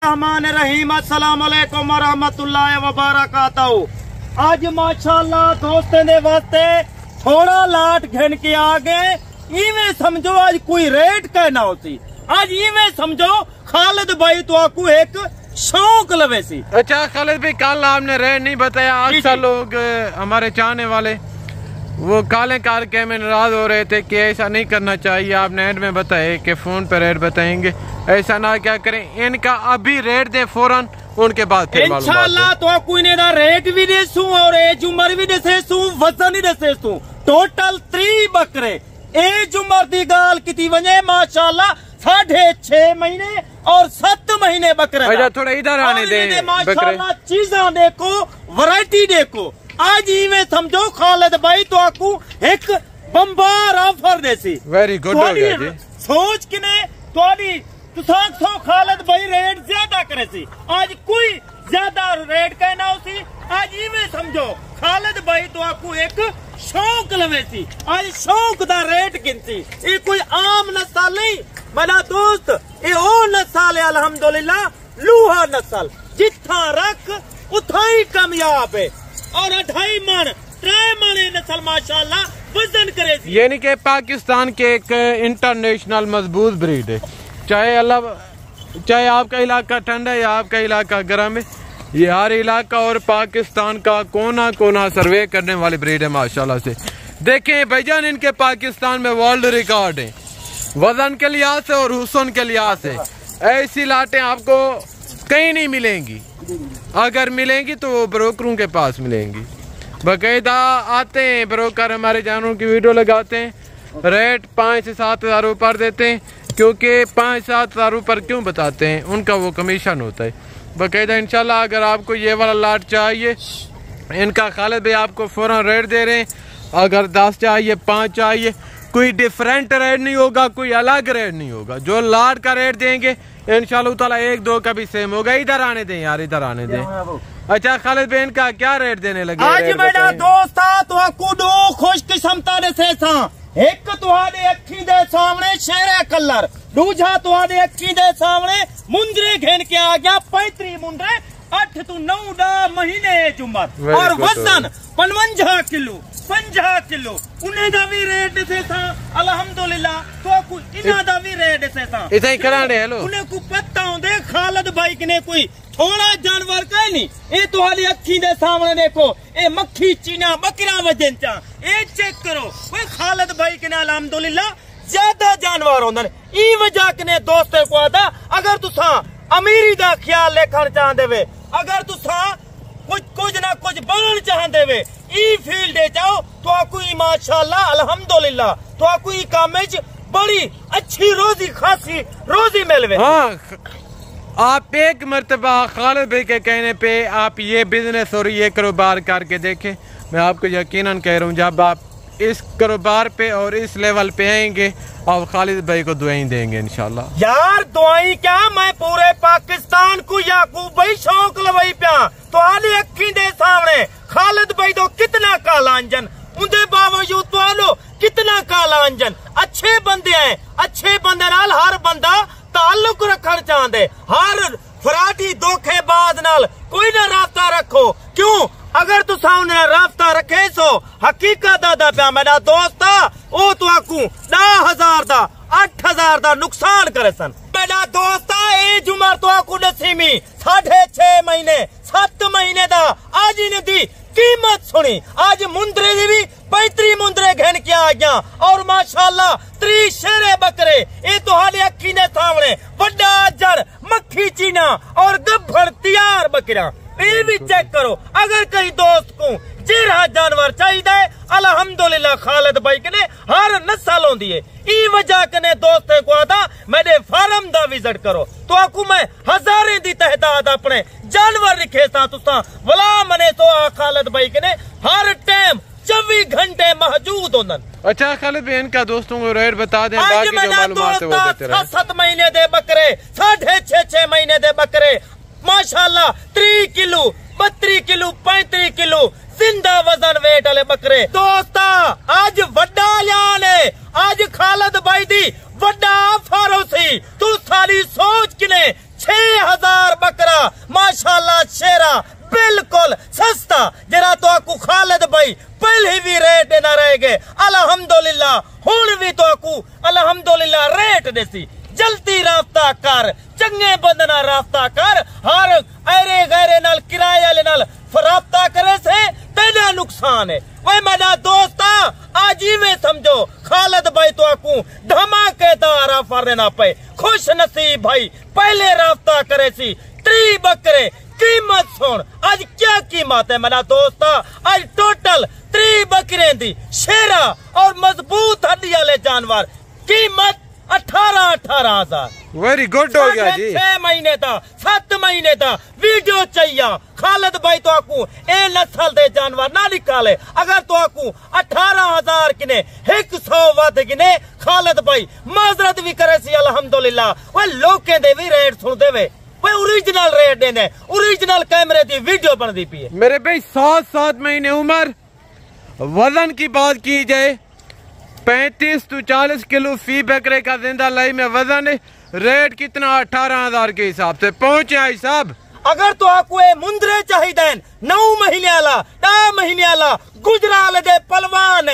रहमान रहीम अस्सलाम वालेकुम व रहमतुल्लाहि व बरकातहू। आज माशाअल्लाह दोस्तों ने वास्ते थोड़ा लाट घन के आगे इवें समझो आज कोई रेट कहना होती। आज इवें समझो खालिद भाई तो आपको एक शौक लवे सी। अच्छा खालिद भाई, कल आपने रेट नहीं बताया। अक्सर लोग हमारे चाहने वाले वो काले कार के में नाराज हो रहे थे कि ऐसा नहीं करना चाहिए। आपने एंड में बताए कि फोन पे रेट बताएंगे, ऐसा ना क्या करें। इनका अभी रेट दे फौरन, उनके बाद इंशाल्लाह तो कोई ने दा रेट भी देसू और एज उम्र भी देसू, वजन ही देसू। टोटल 3 बकरे एज उम्र दी गाल की वजे माशाल्लाह 6.5 महीने और 7 महीने बकरे। अच्छा थोड़ा इधर आने दे। माशाल्लाह चीजा देखो, वैरायटी देखो। आज इवें समझो खालिद भाई तो आपको एक बम्बार ऑफर देसी। वेरी गुड हो गया जी। सोच किने तोड़ी तुसां खालिद भाई रेट ज्यादा करे सी। आज कोई ज्यादा रेट कहना होसी। आज इवें समझो खालिद भाई तो आपको एक शौक लवे सी। आज शौक दा रेट गिनती। ये कोई आम नस्ल नहीं मेरा दोस्त, ये ओ नस्ल है अल्हम्दुलिल्लाह, लूहा नस्ल। जिथा रख उथा ही कामयाब है और 2.5 मन 3 मन नस्ल माशाल्लाह वजन करे। यानी कि पाकिस्तान के एक इंटरनेशनल मजबूत ब्रीड है। चाहे आपका इलाका ठंडा है या आपका इलाका गर्म है, ये हर इलाका और पाकिस्तान का कोना कोना सर्वे करने वाली ब्रीड है माशाल्लाह से। देखें भाईजान, इनके पाकिस्तान में वर्ल्ड रिकॉर्ड है वजन के लिहाज से और हुस्न के लिहाज से। ऐसी लाटें आपको कहीं नहीं मिलेंगी। अगर मिलेंगी तो वो ब्रोकरों के पास मिलेंगी। बाकायदा आते हैं ब्रोकर, हमारे जानवरों की वीडियो लगाते हैं, रेट 5 से 7 हज़ार ऊपर देते हैं। क्योंकि 5-7 हज़ार ऊपर क्यों बताते हैं, उनका वो कमीशन होता है। बाकायदा इंशाल्लाह अगर आपको ये वाला लाट चाहिए, इनका खालिद भाई आपको फौरन रेट दे रहे हैं। अगर 10 चाहिए, 5 चाहिए, कोई डिफरेंट रेट नहीं होगा, कोई अलग रेट नहीं होगा। जो लाट का रेट देंगे इंशाल्लाह ताला 1-2 का भी सेम होगा। इधर आने दें यार, इधर आने दें। अच्छा खालिद भाई, इनका क्या रेट देने लगे? आज मेरा दोस्त तो आपको 2 खुशकिस्मता ने से सा। एक तुहाडे अखी दे सामने शेरे कलर, दूजा तुहाडे अखी दे सामने मुंदरे घेन के आ गया 35 मुंदरे 8 to 9 महीने उम्र और वजन 55 किलो 50 किलो। उन्हें दा भी रेट से था अल्हम्दुलिल्लाह। तो आपको इना दा भी रेट से था। इतना ही कराने हेलो। उन्हें को पता होंदे खालिद भाई ने कोई थोड़ा जानवर कह नहीं। ये तुम्हारी अखी दे सामने देखो, ये मक्खी चीना बकरा वजन चा। ये चेक करो खालिद भाई के अल्हम्दुलिल्लाह ज्यादा जानवर होंदे। ई वजह कने दोस्तों को आता, अगर तुसा अमीरी दा ख्याल रखना चाहते वे, अगर तुसा कुछ ना कुछ बनना चाहते वे, ई फील्ड जाओ तो आपको माशाल्लाह अल्हम्दुलिल्लाह तो आपको ई काम में बड़ी अच्छी रोजी खासी रोजी मिलवे। हाँ, आप एक मर्तबा खालिद भाई के कहने पे आप ये बिजनेस और ये कारोबार करके देखें। मैं आपको यकीनन कह रहा हूँ, जब आप इस कारोबार पे और इस लेवल पे आएंगे और खालिद भाई को दुआएं देंगे इंशाल्लाह। यार दुआई क्या, मैं पूरे पाकिस्तान को याकूब भाई शौक लवाई प्या। तो आली अखी दे सामने खालिद भाई तो कितना काला अंजन, उनके बावजूद तो आलो कितना काला अंजन। अच्छे बंदे हैं, अच्छे बंदे नाल हर बंदा ताल्लुक रखना चाहते। हर फराटी धोखेबाज नाल कोई ना रास्ता रखो। क्यों? अगर तू सामने रास्ता रखे सो हकीकत दा प्या मेरा दोस्त, ओ तो आकू 10,000 दा 8,000 दा नुकसान करे सन। मेरा दोस्त एज उम्र तो आकू दसीमी 6.5 महीने 7 महीने दा। आज इन दी कीमत सुनी। आज मुंदरे दी भी 35 मुंदरे घेन के आ गया और माशाल्लाह 30 शेरे बकरे। ये तुहाडे अखी ने सामने बड़ा जड़ मक्खी चीना और गब्बर तैयार बकरा। ये भी चेक करो। अगर कहीं दोस्त को जिरहा जानवर चाहिए अल्हम्दुलिल्लाह खालिद भाई के हर नस्ल होंदी है। ई वजह कने दोस्त को आता मेरे फार्म दा विजिट करो तो आपको मैं हजारें दी तहदाद अपने जानवर रखे सा। तुसा वला मने तो खालिद भाई के हर टाइम 24 घंटे मौजूद होंदन। अच्छा खालिद भाई, इनका दोस्तों को रेट बता दें, बाकी जो मालूमात है वो देते रहे। 7 महीने दे बकरे 6.5 महीने दे बकरे माशाल्लाह 3 किलो 32 किलो 35 किलो जिंदा वजन वेट वाले बकरे। दोस्ता आज वड्डा ऐलान है, आज खालिद भाई दी वड्डा ऑफर सी। तू सारी सोच किने 6,000 बकरा माशाल्लाह शेरा बिल्कुल सस्ता जरा तो आपको खालिद भाई पहले भी रेट देना रहेगे अल्हम्दुलिल्लाह हुण भी तो आपको अल्हम्दुलिल्लाह रेट देसी जल्दी राब्ता कर चंगे बंदना राब्ता कर हर अरे गैरे नाल किराए वाले नाल राब्ता करे से तेरा नुकसान है वही मेरा दोस्ता आज ही में समझो खालिद भाई तो आपको धमाकेदार ऑफर देना पे खुश नसीब भाई पहले राब्ता करे सी 3 बकरे कीमत सुन आज क्या कीमत है मेरा दोस्ता आज टोटल 3 बकरे दी शेरा और मजबूत हड्डी वाले जानवर कीमत 18,000 वेरी गुड हो गया जी 6 महीने था 7 महीने था वीडियो चाहिए खालिद भाई तो आपको ए नस्ल दे जानवर ना निकाले अगर तो आपको 18,000 किने 100 वध किने खालिद भाई माजरत भी करे सी अल्हम्दुलिल्लाह वो लोकें दे भी रेट सुन देवे वो ओरिजिनल रेट देने ओरिजिनल कैमरे दी वीडियो बन दी पी है मेरे भाई 7 महीने उम्र वजन की बात की जाए 35 to 40 किलो फी बकरे का जिंदा लाई में वजन है रेट कितना 18,000 के हिसाब से पहुंचे आई साहब अगर तो आपको ये मुंदरे चाहिए 9 महीने वाला 10 महीने वाला गुजराल दे पलवान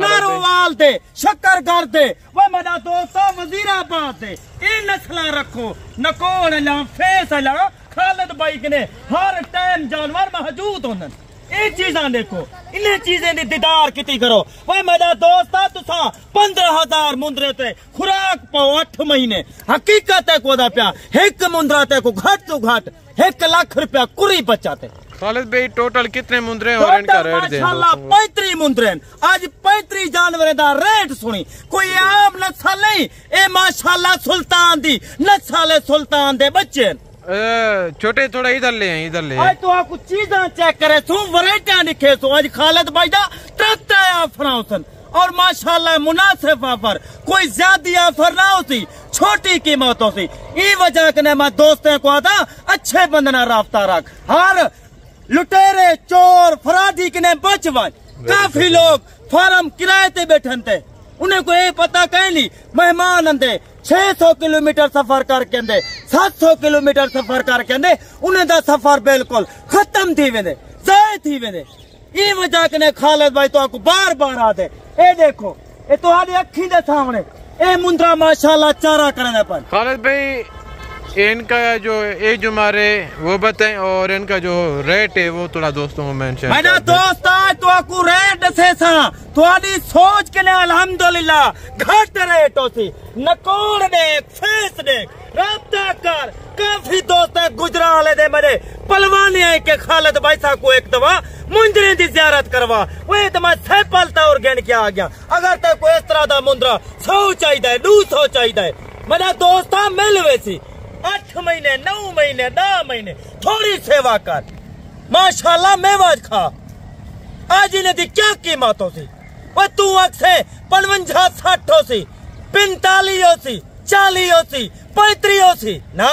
नारोवाल दे शक्करगढ़ दे वो मेरा दोस्तों वजीराबाद दे ये नस्ल रखो नकोड़ ला फेस ला खालिद भाई ने हर टाइम जानवर मौजूद होने ये चीजा देखो इन्हें चीजें दी दीदार किती करो वही मेरा दोस्त तुसा 15,000 मुंदरे ते खुराक पाओ 8 महीने हकीकत है कोदा प्या एक मुंदरा ते को घट तो घट 1 लाख रुपया कुरी बचाते खालिद भाई टोटल कितने मुंदरे और इनका रेट दे माशाल्लाह 35 मुंदरे आज 35 जानवर दा रेट सुनी कोई आम नस्ल नहीं ए माशाल्लाह सुल्तान दी नस्ल सुल्तान दे बच्चे छोटे थोड़ा इधर ले आज तो आपको चीजा चेक करे सू वराइटियां दिखे सो आज खालिद भाई दा ट्रक ऑफर होसन और माशाल्लाह मुनासिब ऑफर कोई ज्यादा ऑफर ना होती छोटी कीमत होती ई वजह कने मैं दोस्तों को आता अच्छे बंदना राब्ता रख हर लुटेरे चोर फराडी कने बचवन काफी लोग फार्म किराए ते बैठन थे उन्हें को ये पता कह ली मेहमान अंदे 600 किलोमीटर सफर करके अंदे 700 किलोमीटर सफर करके अंदे उन्हें दा सफर बिल्कुल खत्म थी वेंदे जाए थी वेंदे ये वजह कने खालिद भाई तो आपको बार बार आते ए देखो ये तो आदि अखी दे सामने ए मुंद्रा माशाल्लाह चारा करने पर खालिद भाई इनका जो एज हमारे वो बताएं और इनका जो रेट है वो थोड़ा दोस्तों को मेंशन मेरा दोस्त तो आपको रेट से सा थोड़ी सोच के लिए अल्हम्दुलिल्लाह घट रेट होती नकोड़ देख फेस देख राब्ता कर काफी दोस्त है गुजराले दे मेरे पलवानी है के खालिद भाई साहब को एक दफा मुंदरे दी जियारत करवा वो तो मैं सैपल तौर गण के आ गया अगर तक कोई इस तरह दा मुंदरा 100 चाहिए 200 चाहिए मेरा दोस्त मिल वैसी 8 महीने 9 महीने 10 महीने थोड़ी सेवा कर माशाल्लाह मेवाज खा आज इन्हें दी क्या कीमत हो सी वो तू अक्से 55-60 हो सी 45 हो सी 40 हो सी 35 हो सी ना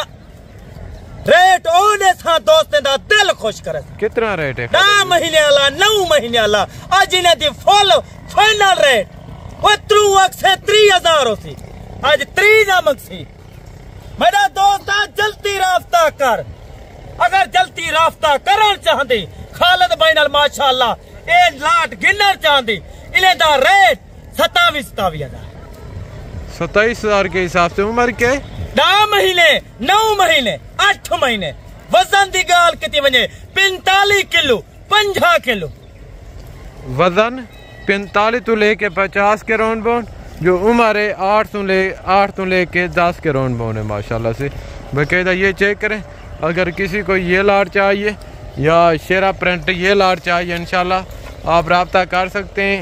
रेट ओने सा दोस्त दा दिल खुश करे कितना रेट है 10 महीने वाला 9 महीने वाला आज इन्हें दी फुल फाइनल रेट वो तू अक्से 30,000 हो सी आज 3 नामक सी मेरा दोस्त जल्दी राब्ता कर अगर जल्दी राब्ता करना चाहती खालिद भाई नाल माशाल्लाह ए लाट गिनर चाहती इन्हें दा रेट 27,000 27,000 के हिसाब से उम्र के 10 महीने 9 महीने 8 महीने वजन दी गाल कितनी वने 45 किलो 50 किलो वजन 45 तो लेके 50 के राउंड बाउंड जो उम्र है 8 तो लेके 10 के राउंड बाउंड है माशाल्लाह से बाकायदा ये चेक करें अगर किसी को ये लाट चाहिए या शेरा प्रिंट ये लाट चाहिए इंशाल्लाह आप राब्ता कर सकते हैं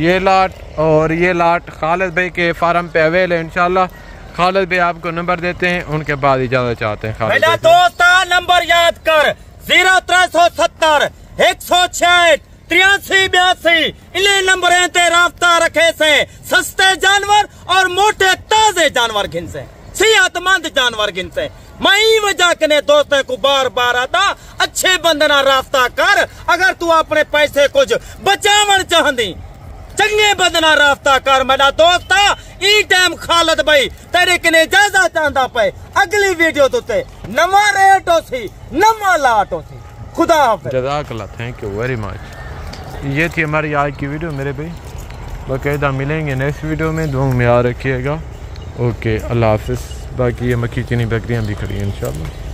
ये लाट और ये लाट खालिद भाई के फार्म पे अवेल है इंशाल्लाह खालिद भाई आपको नंबर देते हैं उनके बाद इजाजत चाहते हैं मेरा दोस्त नंबर याद कर 0370 166 83-82 इन्हें नंबर ते राब्ता रखे से सस्ते जानवर और मोटे ताजे जानवर गिन से सेहतमंद जानवर गिन से मैं वजह के दोस्तों को बार बार आता अच्छे बंदना राब्ता कर अगर तू अपने पैसे कुछ बचावन चाहती चंगे बदना रास्ता कर मेरा दोस्ता ई टाइम खालिद भाई तेरे कने इजाजत चाहता पे अगली वीडियो तो नवा रेट हो सी नवा लाट हो सी खुदा हाफिज जज़ाकल्लाह थैंक यू वेरी मच। ये थी हमारी आज की वीडियो मेरे भाई, बाकायदा मिलेंगे नेक्स्ट वीडियो में, दुआ में याद रखिएगा। ओके अल्लाह हाफिज़। बाकी ये मक्खी चीनी बकरियाँ भी खड़ी हैं इंशाल्लाह।